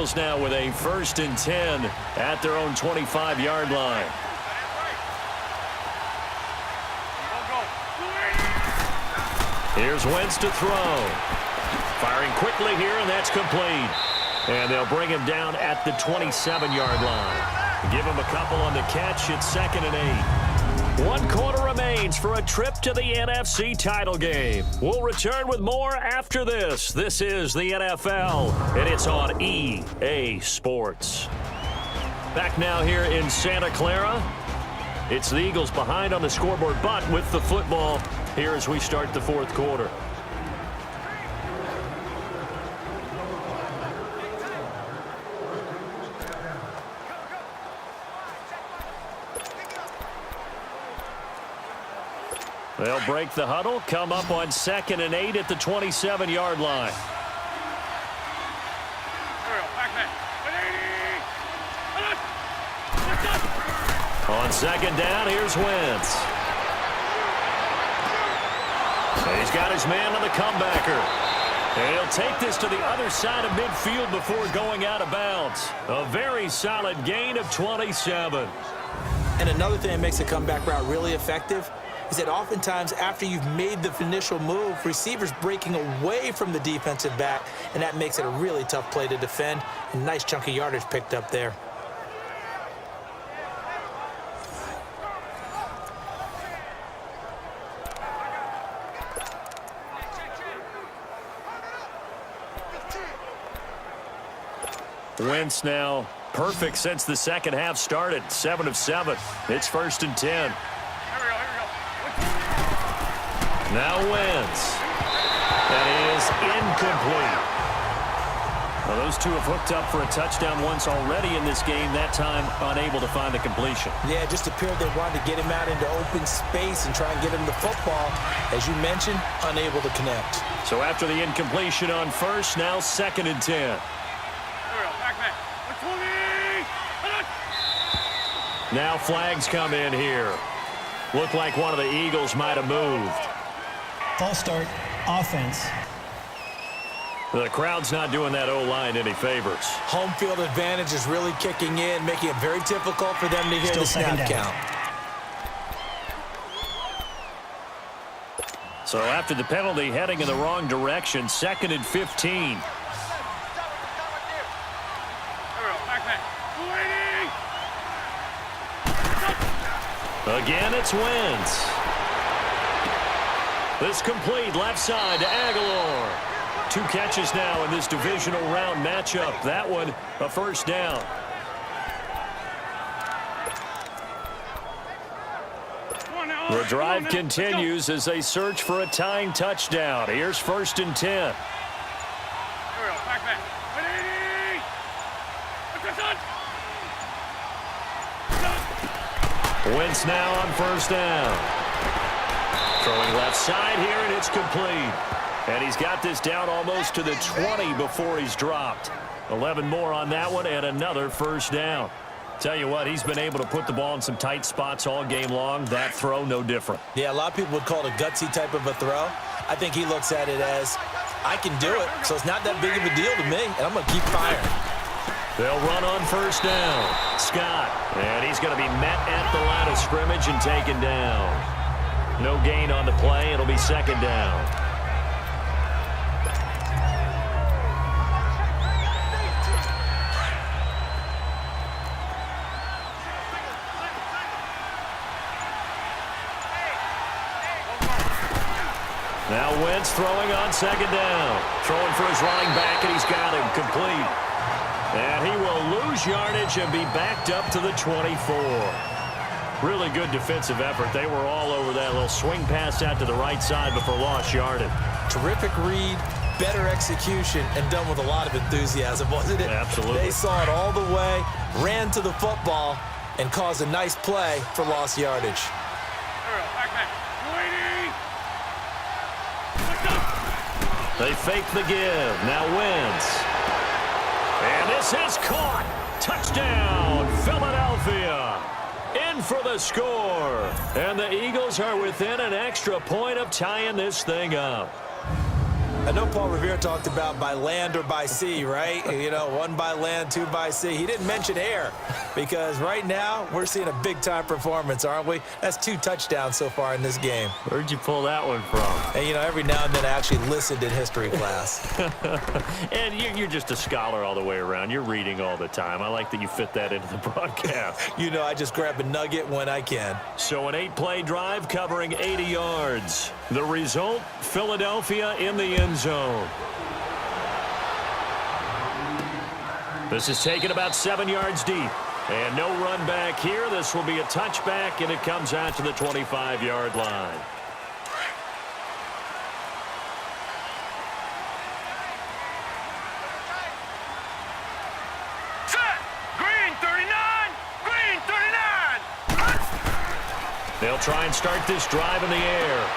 Eagles now with a 1st and 10 at their own 25-yard line. Here's Wentz to throw. Firing quickly here, and that's complete. And they'll bring him down at the 27-yard line. Give him a couple on the catch. It's 2nd and 8. 1 quarter remains for a trip to the NFC title game. We'll return with more after this. This is the NFL, and it's on EA Sports. Back now here in Santa Clara. It's the Eagles behind on the scoreboard, but with the football here as we start the 4th quarter. They'll break the huddle, come up on 2nd and 8 at the 27-yard line. On 2nd down, here's Wentz. He's got his man on the comebacker. And he'll take this to the other side of midfield before going out of bounds. A very solid gain of 27. And another thing that makes a comeback route really effective is that oftentimes after you've made the initial move, receivers breaking away from the defensive back, and that makes it a really tough play to defend. A nice chunk of yardage picked up there. Wentz now perfect since the second half started. 7 of 7. It's 1st and 10. Now Wentz. That is incomplete. Well, those two have hooked up for a touchdown once already in this game. That time unable to find the completion. Yeah, it just appeared they wanted to get him out into open space and try and get him the football. As you mentioned, unable to connect. So after the incompletion on 1st, now 2nd and 10. Now flags come in here. Looked like one of the Eagles might have moved. False start, offense. The crowd's not doing that O-line any favors. Home field advantage is really kicking in, making it very difficult for them to hear the snap count. So after the penalty, heading in the wrong direction, 2nd and 15. Again, it's Wentz. This complete left side to Aguilar. 2 catches now in this divisional round matchup. That one, a 1st down. The drive continues as they search for a tying touchdown. Here's 1st and 10. Wentz now on 1st down. Throwing left side here, and it's complete. And he's got this down almost to the 20 before he's dropped. 11 more on that one, and another 1st down. Tell you what, he's been able to put the ball in some tight spots all game long. That throw, no different. Yeah, a lot of people would call it a gutsy type of a throw. I think he looks at it as, I can do it, so it's not that big of a deal to me, and I'm going to keep firing. They'll run on 1st down. Scott, and he's going to be met at the line of scrimmage and taken down. No gain on the play. It'll be 2nd down. Now Wentz throwing on 2nd down. Throwing for his running back, and he's got him complete. And he will lose yardage and be backed up to the 24. Really good defensive effort. They were all over that little swing pass out to the right side before lost yardage. Terrific read, better execution, and done with a lot of enthusiasm, wasn't it? Absolutely. They saw it all the way, ran to the football, and caused a nice play for lost yardage. They fake the give. Now Wentz. And this is caught. Touchdown, Philadelphia. In for the score. And the Eagles are within an extra point of tying this thing up. I know Paul Revere talked about by land or by sea, right? You know, 1 by land, 2 by sea. He didn't mention air because right now we're seeing a big-time performance, aren't we? That's 2 touchdowns so far in this game. Where'd you pull that one from? And, you know, every now and then I actually listened in history class. And you're just a scholar all the way around. You're reading all the time. I like that you fit that into the broadcast. You know, I just grab a nugget when I can. So an 8-play drive covering 80 yards. The result, Philadelphia in the end zone. This is taken about 7 yards deep. And no run back here. This will be a touchback, and it comes out to the 25-yard line. They'll try and start this drive in the air.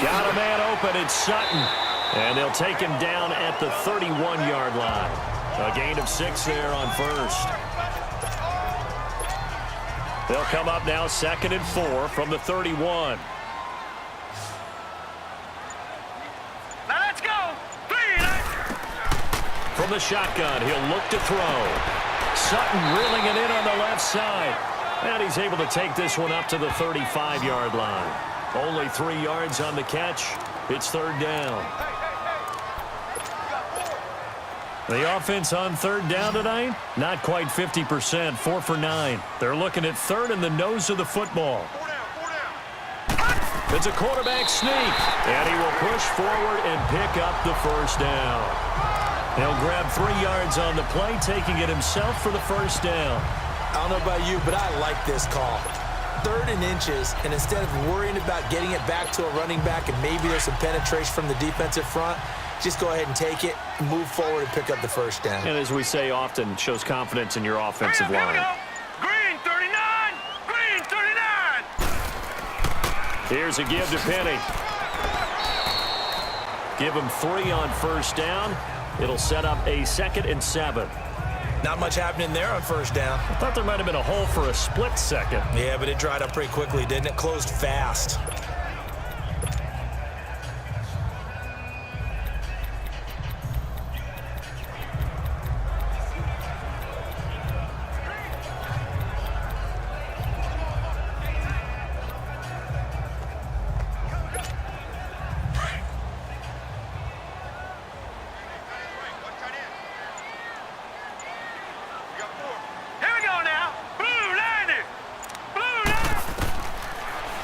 Got a man open. It's Sutton. And they'll take him down at the 31-yard line. A gain of 6 there on first. They'll come up now 2nd and 4 from the 31. Now let's go. From the shotgun, he'll look to throw. Sutton reeling it in on the left side. And he's able to take this one up to the 35-yard line. Only 3 yards on the catch. It's 3rd down. The offense on 3rd down tonight, not quite 50%, 4 for 9. They're looking at 3rd in the nose of the football. It's a quarterback sneak, and he will push forward and pick up the 1st down. He'll grab 3 yards on the play, taking it himself for the 1st down. I don't know about you, but I like this call. 3rd and inches, and instead of worrying about getting it back to a running back and maybe there's some penetration from the defensive front, just go ahead and take it, move forward, and pick up the 1st down. And as we say often, shows confidence in your offensive line. Green 39! Green 39! Here's a give to Penny. Give him 3 on 1st down. It'll set up a 2nd and 7. Not much happening there on 1st down. I thought there might have been a hole for a split second. Yeah, but it dried up pretty quickly, didn't it? Closed fast.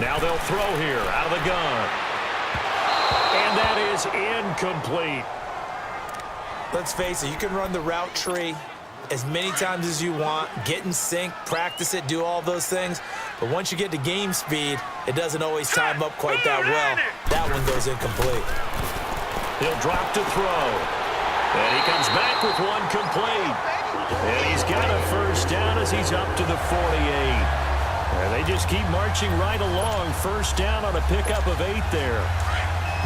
Now they'll throw here out of the gun. And that is incomplete. Let's face it, you can run the route tree as many times as you want, get in sync, practice it, do all those things. But once you get to game speed, it doesn't always time up quite that well. That one goes incomplete. He'll drop to throw. And he comes back with one complete. And he's got a 1st down as he's up to the 48. And they just keep marching right along. 1st down on a pickup of 8 there.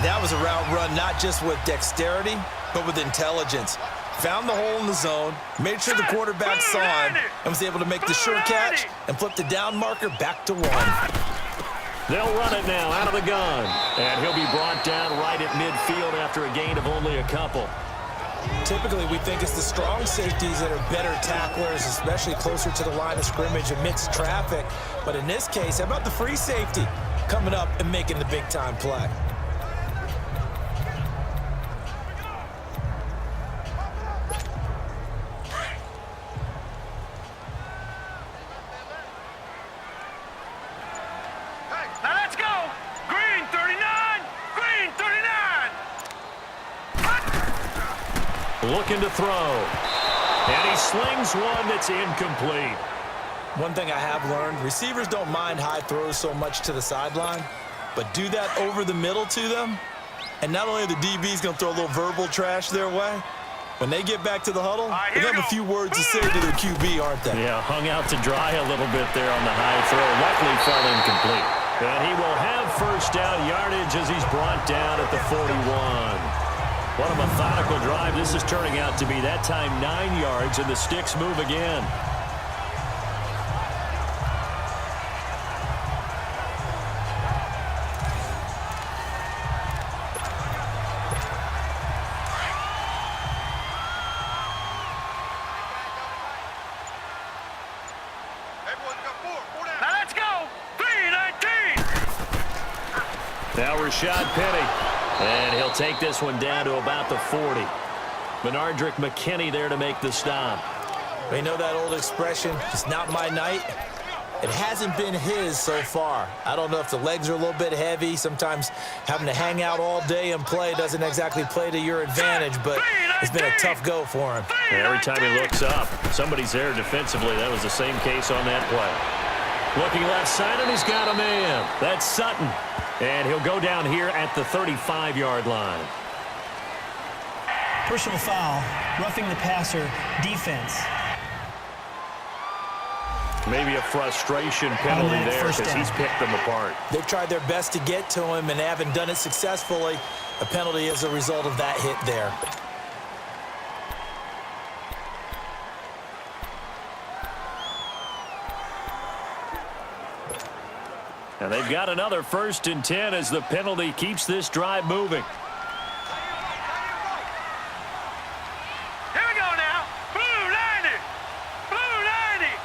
That was a route run not just with dexterity, but with intelligence. Found the hole in the zone, made sure the quarterback saw him, and was able to make the sure catch and flip the down marker back to 1. They'll run it now out of the gun. And he'll be brought down right at midfield after a gain of only a couple. Typically, we think it's the strong safeties that are better tacklers, especially closer to the line of scrimmage amidst traffic. But in this case, how about the free safety coming up and making the big-time play? Now let's go. Green 39! Green 39! Looking to throw. And he slings one that's incomplete. One thing I have learned, receivers don't mind high throws so much to the sideline, but do that over the middle to them, and not only are the DBs going to throw a little verbal trash their way, when they get back to the huddle, they have a few words to say to their QB, aren't they? Yeah, hung out to dry a little bit there on the high throw. Luckily fell incomplete. And he will have 1st down yardage as he's brought down at the 41. What a methodical drive. This is turning out to be that time 9 yards, and the sticks move again. Now let's go. 3:19. Now Rashad Penny. And he'll take this one down to about the 40. Benardrick McKinney there to make the stop. We know that old expression, it's not my night. It hasn't been his so far. I don't know if the legs are a little bit heavy. Sometimes having to hang out all day and play doesn't exactly play to your advantage, but it's been a tough go for him. And every time he looks up, somebody's there defensively. That was the same case on that play. Looking left side, and he's got a man. That's Sutton. And he'll go down here at the 35-yard line. Personal foul, roughing the passer, defense. Maybe a frustration penalty there because he's picked them apart. They've tried their best to get to him and haven't done it successfully. A penalty is a result of that hit there. And they've got another 1st and 10 as the penalty keeps this drive moving. Here we go now. Blue 90. Blue 90.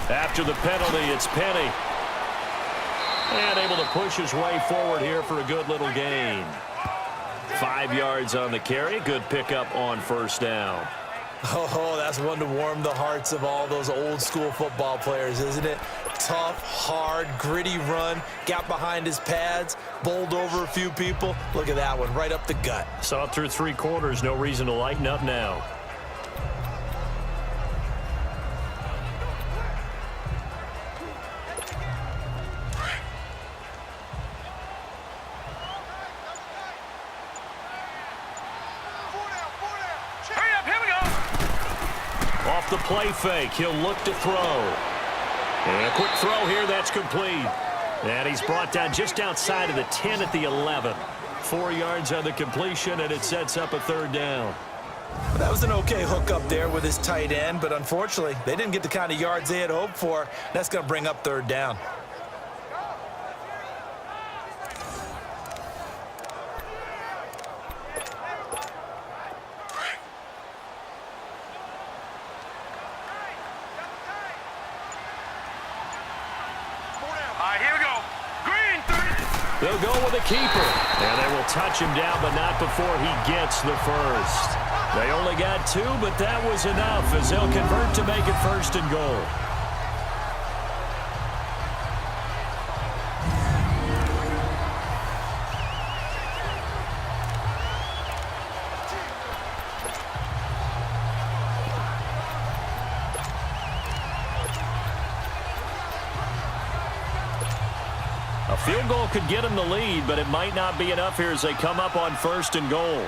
After the penalty, it's Penny. And able to push his way forward here for a good little gain. 5 yards on the carry. Good pickup on 1st down. Oh, that's one to warm the hearts of all those old school football players, isn't it? Tough, hard, gritty run. Got behind his pads, bowled over a few people. Look at that one, right up the gut. Saw it through 3 quarters. No reason to lighten up now. Off the play fake, he'll look to throw. And a quick throw here, that's complete. And he's brought down just outside of the 10 at the 11. 4 yards on the completion, and it sets up a 3rd down. That was an okay hookup there with his tight end, but unfortunately, they didn't get the kind of yards they had hoped for. That's going to bring up 3rd down. They'll go with a keeper. And they will touch him down, but not before he gets the 1st. They only got 2, but that was enough as they'll convert to make it 1st and goal. A field goal could get him the lead, but it might not be enough here as they come up on 1st and goal.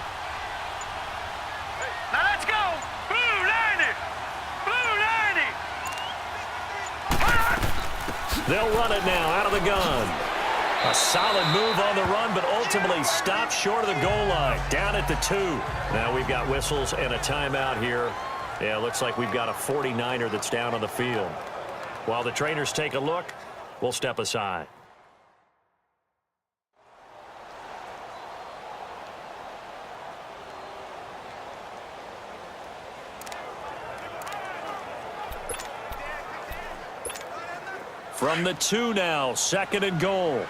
Now let's go. Blue 90. Blue 90. They'll run it now out of the gun. A solid move on the run, but ultimately stopped short of the goal line. Down at the 2. Now we've got whistles and a timeout here. Yeah, looks like we've got a 49er that's down on the field. While the trainers take a look, we'll step aside. From the 2 now, 2nd and goal.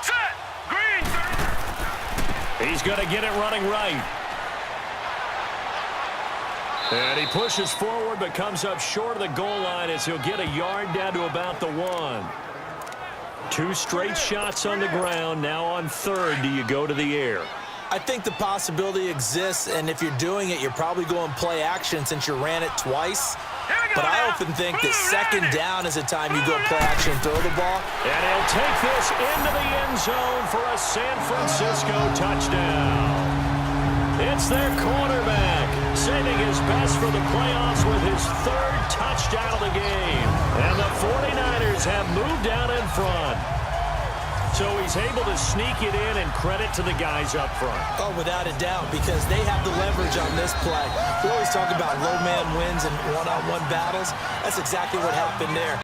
Set. Green. He's going to get it running right. And he pushes forward but comes up short of the goal line as he'll get a yard down to about the 1. 2 straight shots on the ground. Now on 3rd, do you go to the air? I think the possibility exists, and if you're doing it, you're probably going play action since you ran it twice. But I often think that 2nd down is a time you go play action, throw the ball. And he'll take this into the end zone for a San Francisco touchdown. It's their quarterback, saving his best for the playoffs with his 3rd touchdown of the game. And the 49ers have moved down in front. So he's able to sneak it in, and credit to the guys up front. Oh, without a doubt, because they have the leverage on this play. We always talk about low man wins and one-on-one battles. That's exactly what happened there.